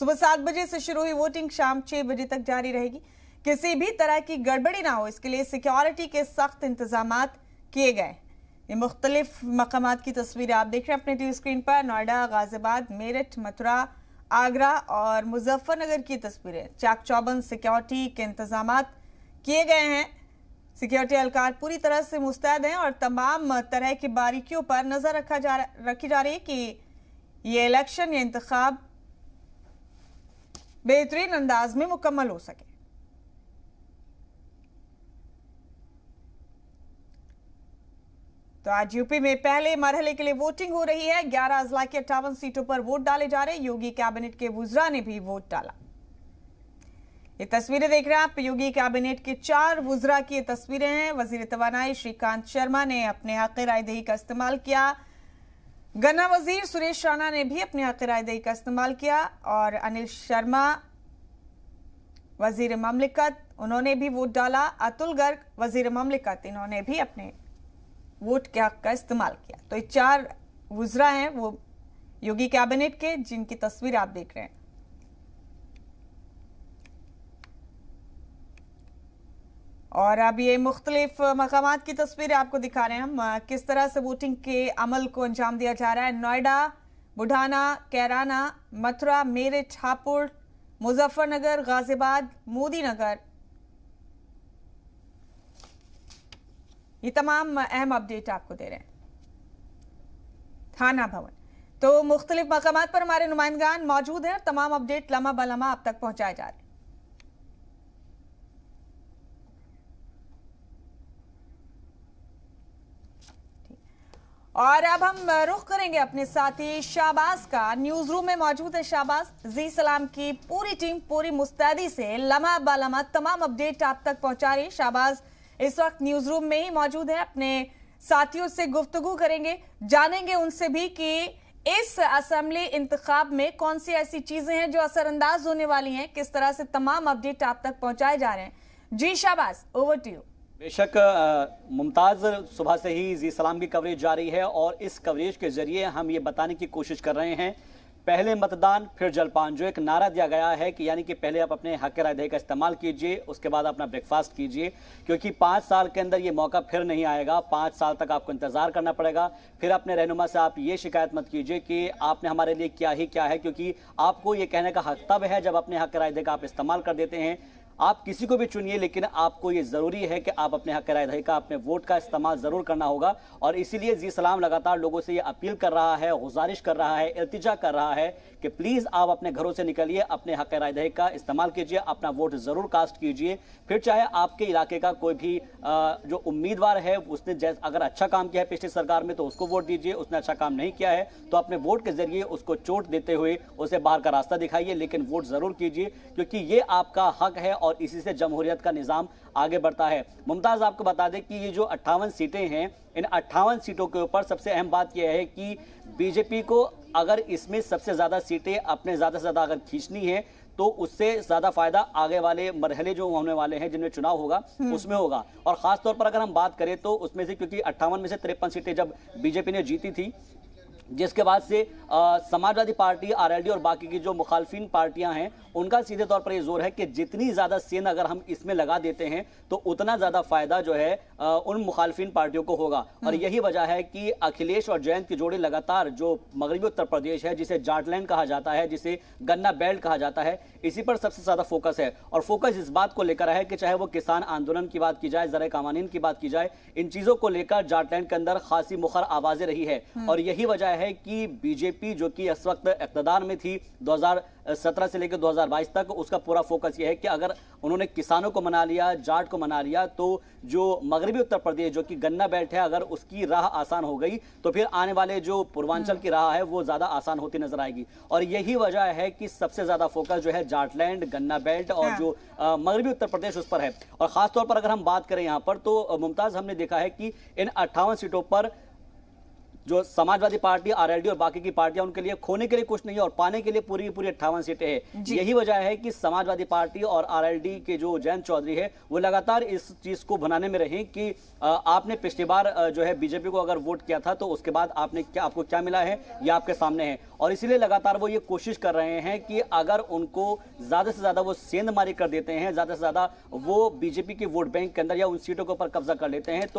सुबह 7 बजे से शुरू हुई वोटिंग शाम 6 बजे तक जारी रहेगी। किसी भी तरह की गड़बड़ी ना हो, इसके लिए सिक्योरिटी के सख्त इंतजामात किए गए। ये मुख्तलिफ मकामात की तस्वीरें आप देख रहे हैं अपने टीवी स्क्रीन पर। नोएडा, गाजियाबाद, मेरठ, मथुरा, आगरा और मुजफ्फरनगर की तस्वीरें। चाक चौबंद सिक्योरिटी के इंतजामात किए गए हैं। सिक्योरिटी एहलकार पूरी तरह से मुस्तैद हैं और तमाम तरह की बारीकियों पर नजर रखी जा रही है कि ये इलेक्शन, ये इंतखाब बेहतरीन अंदाज में मुकम्मल हो सके। तो आज यूपी में पहले मरहले के लिए वोटिंग हो रही है। 11 अजला की 58 सीटों पर वोट डाले जा रहे हैं। योगी कैबिनेट के वुज़रा ने भी वोट डाला। ये तस्वीरें देख रहे हैं आप, योगी कैबिनेट के 4 वुज़रा की ये तस्वीरें हैं। वजीर तवानाई श्रीकांत शर्मा ने अपने हक रायदही का इस्तेमाल किया। गन्ना वजीर सुरेश राणा ने भी अपने हक रायदही का इस्तेमाल किया और अनिल शर्मा वजीर ममलिकत, उन्होंने भी वोट डाला। अतुल गर्ग वजीर ममलिकत, इन्होंने भी अपने वोट के हक का इस्तेमाल किया। तो ये 4 वुज़रा हैं वो योगी कैबिनेट के, जिनकी तस्वीर आप देख रहे हैं। और अब ये मुख्तलिफ मकामात की तस्वीरें आपको दिखा रहे हैं हम, किस तरह से वोटिंग के अमल को अंजाम दिया जा रहा है। नोएडा, बुढ़ाना, कैराना, मथुरा, मेरठ, हापुड़, मुजफ्फरनगर, गाजियाबाद, मोदी नगर, ये तमाम अहम अपडेट आपको दे रहे हैं। थाना भवन, तो मुख्तलिफ मकामात पर हमारे नुमाइंदगान मौजूद हैं। तमाम अपडेट लम्हा ब लम्हा आप तक पहुंचाए जा रहे हैं। और अब हम रुख करेंगे अपने साथी शाहबाज का। न्यूज रूम में मौजूद है शाहबाज। जी सलाम की पूरी टीम पूरी मुस्तैदी से लम्हा ब लम्हा तमाम अपडेट आप तक पहुंचा रही है। शाहबाज इस वक्त न्यूज रूम में ही मौजूद है, अपने साथियों से गुफ्तगू करेंगे, जानेंगे उनसे भी कि इस असेंबली इंतखाब में कौन सी ऐसी चीजें हैं जो असरअंदाज होने वाली हैं, किस तरह से तमाम अपडेट आप तक पहुंचाए जा रहे हैं। जी शाहबाज, ओवर टू यू। बेशक मुमताज, सुबह से ही जी सलाम की कवरेज जारी है और इस कवरेज के जरिए हम ये बताने की कोशिश कर रहे हैं, पहले मतदान फिर जलपान। जो एक नारा दिया गया है कि यानी कि पहले आप अपने हक रायदही का इस्तेमाल कीजिए, उसके बाद अपना ब्रेकफास्ट कीजिए, क्योंकि 5 साल के अंदर ये मौका फिर नहीं आएगा। 5 साल तक आपको इंतजार करना पड़ेगा। फिर अपने रहनुमा से आप ये शिकायत मत कीजिए कि आपने हमारे लिए क्या ही क्या है, क्योंकि आपको ये कहने का हक तब है जब अपने हक रायदही का आप इस्तेमाल कर देते हैं। आप किसी को भी चुनिए, लेकिन आपको ये जरूरी है कि आप अपने हक रायदही का, अपने वोट का इस्तेमाल जरूर करना होगा। और इसीलिए जी सलाम लगातार लोगों से ये अपील कर रहा है, गुजारिश कर रहा है, इल्तिजा कर रहा है कि प्लीज आप अपने घरों से निकलिए, अपने हक रायदही का इस्तेमाल कीजिए, अपना वोट जरूर कास्ट कीजिए। फिर चाहे आपके इलाके का कोई भी जो उम्मीदवार है उसने अगर अच्छा काम किया है पिछली सरकार में तो उसको वोट दीजिए, उसने अच्छा काम नहीं किया है तो अपने वोट के जरिए उसको चोट देते हुए उसे बाहर का रास्ता दिखाइए, लेकिन वोट जरूर कीजिए, क्योंकि ये आपका हक है और इसी से जमहूरियत का निजाम आगे बढ़ता है। मुमताज, आपको बता दें कि ये जो 58 सीटें हैं, इन 58 सीटों के ऊपर सबसे अहम बात यह है कि बीजेपी को अगर इसमें सबसे ज्यादा सीटें अपने ज्यादा से ज्यादा अगर खींचनी है तो उससे ज्यादा फायदा आगे वाले मरहले जो होने वाले हैं जिनमें चुनाव होगा उसमें होगा। और खासतौर पर अगर हम बात करें तो उसमें से, क्योंकि 58 में से 53 सीटें जब बीजेपी ने जीती थी, जिसके बाद से समाजवादी पार्टी, आरएलडी और बाकी की जो मुखालफिन पार्टियां हैं उनका सीधे तौर पर ये जोर है कि जितनी ज्यादा सेंध अगर हम इसमें लगा देते हैं तो उतना ज्यादा फायदा जो है उन मुखालफिन पार्टियों को होगा। और यही वजह है कि अखिलेश और जयंत की जोड़ी लगातार, जो मगरबी उत्तर प्रदेश है जिसे जाटलैंड कहा जाता है, जिसे गन्ना बेल्ट कहा जाता है, इसी पर सबसे ज्यादा फोकस है। और फोकस इस बात को लेकर है कि चाहे वो किसान आंदोलन की बात की जाए, ज़राए कानून की बात की जाए, इन चीजों को लेकर जाटलैंड के अंदर खासी मुखर आवाजें रही है। और यही वजह है कि बीजेपी जो कि इस वक्त इक़्तिदार में थी 2017 से लेकर 2022 तक, उसका पूरा फोकस यह है कि अगर उन्होंने किसानों को मना लिया, जाट को मना लिया, तो जो मगरबी उत्तर प्रदेश जो कि गन्ना बेल्ट है, अगर उसकी राह आसान हो गई तो फिर आने वाले जो पूर्वांचल की राह है वो ज्यादा आसान होती नजर आएगी। और यही वजह है कि सबसे ज्यादा फोकस जो है जाटलैंड, गन्ना बेल्ट और जो मगरबी उत्तर प्रदेश उस पर है। और खासतौर पर अगर हम बात करें यहाँ पर तो मुमताज, हमने देखा है कि इन 58 सीटों पर जो समाजवादी पार्टी, आरएलडी और बाकी की पार्टियां, उनके लिए खोने के लिए कुछ नहीं है और पाने के लिए पूरी की पूरी 58 सीटें हैं। यही वजह है कि समाजवादी पार्टी और आरएलडी के जो जयंत चौधरी है वो लगातार इस चीज को बनाने में रहे कि आपने पिछली बार जो है बीजेपी को अगर वोट किया था तो उसके बाद आपको क्या मिला है ये आपके सामने है। और इसीलिए लगातार वो ये कोशिश कर रहे हैं कि अगर उनको ज्यादा से ज्यादा वो सेंधमारी कर देते हैं, ज्यादा से ज्यादा वो बीजेपी के वोट बैंक के अंदर या उन सीटों के ऊपर कब्जा कर लेते हैं तो